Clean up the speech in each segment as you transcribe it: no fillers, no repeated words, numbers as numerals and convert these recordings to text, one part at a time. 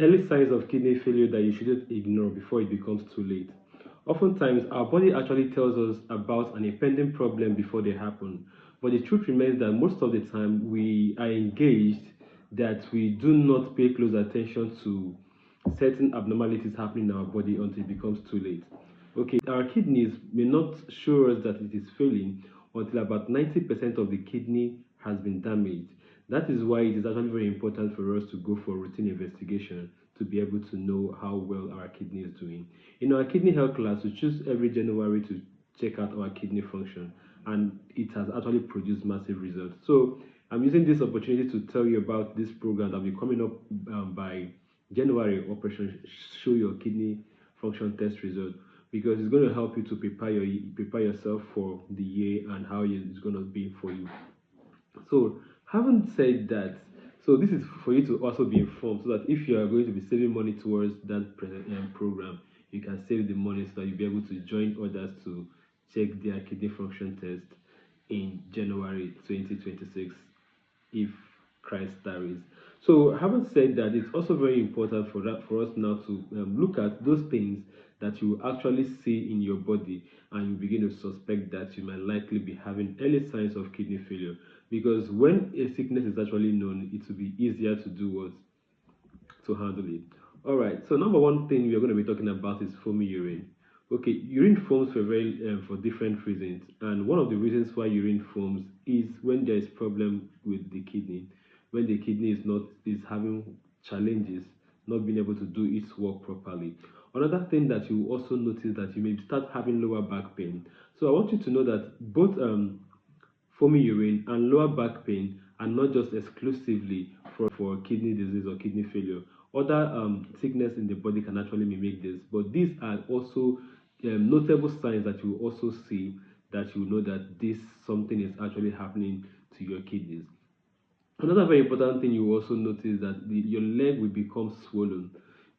Early signs of kidney failure that you shouldn't ignore before it becomes too late. Oftentimes, our body actually tells us about an impending problem before they happen. But the truth remains that most of the time we are engaged that we do not pay close attention to certain abnormalities happening in our body until it becomes too late. Okay, our kidneys may not show us that it is failing until about 90% of the kidney has been damaged. That is why it is actually very important for us to go for routine investigation to be able to know how well our kidney is doing. In our kidney health class, we choose every January to check out our kidney function, and it has actually produced massive results. So I'm using this opportunity to tell you about this program that will be coming up by January, Operation Show Your Kidney Function Test Result, because it's going to help you to prepare yourself for the year and how it's going to be for you. So, having said that, so this is for you to also be informed so that if you are going to be saving money towards that program, you can save the money so that you'll be able to join others to check their kidney function test in January 2026 if Christ tarries. So, having said that, it's also very important for us now to look at those things that you actually see in your body, and you begin to suspect that you might likely be having early signs of kidney failure. Because when a sickness is actually known, it will be easier to do what to handle it. All right. So number one thing we are going to be talking about is foamy urine. Okay, urine foams for different reasons, and one of the reasons why urine foams is when there is problem with the kidney, when the kidney is having challenges, not being able to do its work properly. Another thing that you also notice that you may start having lower back pain. So I want you to know that both foamy urine and lower back pain are not just exclusively for kidney disease or kidney failure. Other sickness in the body can actually mimic this, but these are also notable signs that you also see that you know that this something is actually happening to your kidneys. Another very important thing you also notice that your leg will become swollen.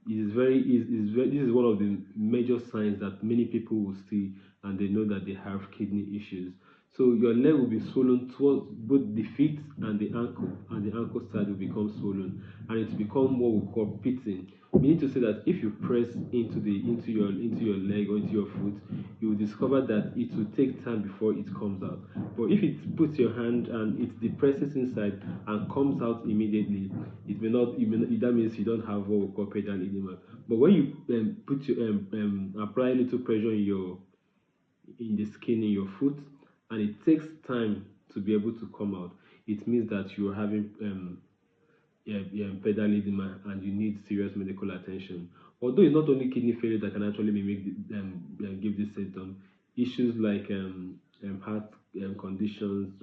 This is one of the major signs that many people will see, and they know that they have kidney issues. So your leg will be swollen towards both the feet and the ankle side will become swollen, and it become what we call pitting. Meaning to say that if you press into your leg or into your foot, you will discover that it will take time before it comes out. But if it puts your hand and it depresses inside and comes out immediately, that means you don't have what we call pedal edema. But when you apply a little pressure in the skin in your foot, and it takes time to be able to come out, it means that you're having pedal edema and you need serious medical attention. Although it's not only kidney failure that can actually give this symptom, issues like heart conditions,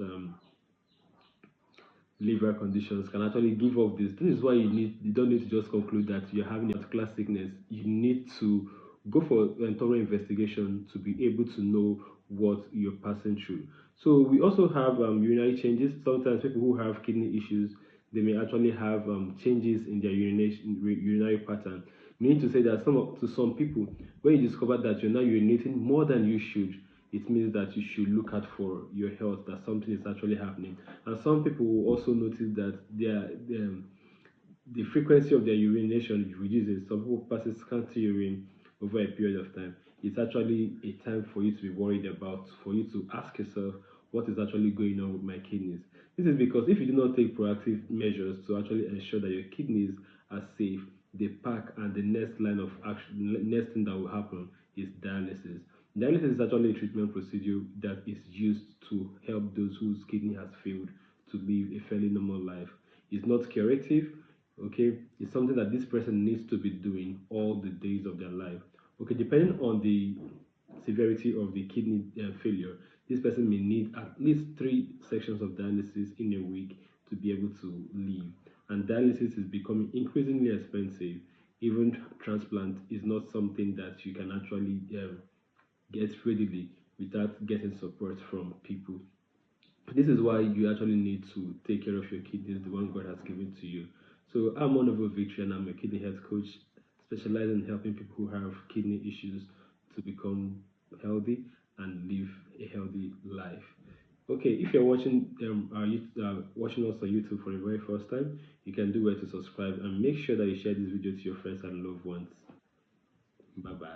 liver conditions can actually give off this. This is why you don't need to just conclude that you're having a particular sickness. You need to go for a thorough investigation to be able to know what you're passing through. So we also have urinary changes. Sometimes people who have kidney issues, they may actually have changes in their urinary pattern. Meaning to say that to some people, when you discover that you're now urinating more than you should, it means that you should look out for your health, that something is actually happening. And some people will also notice that the frequency of their urination reduces. Some people passes scanty urine over a period of time. It's actually a time for you to be worried about, for you to ask yourself, what is actually going on with my kidneys? This is because if you do not take proactive measures to actually ensure that your kidneys are safe, they pack, and the next line of action, next thing that will happen is dialysis. Dialysis is actually a treatment procedure that is used to help those whose kidney has failed to live a fairly normal life. It's not curative, okay? It's something that this person needs to be doing all the days of their life. Okay, depending on the severity of the kidney failure, this person may need at least 3 sections of dialysis in a week to be able to live. And dialysis is becoming increasingly expensive. Even transplant is not something that you can actually get readily without getting support from people. This is why you actually need to take care of your kidneys, the one God has given to you. So I'm Honorable Victory, and I'm a kidney health coach specializing in helping people who have kidney issues to become healthy and live a healthy life. Okay, if you're watching us on YouTube for the very first time, you can do well to subscribe and make sure that you share this video to your friends and loved ones. Bye bye.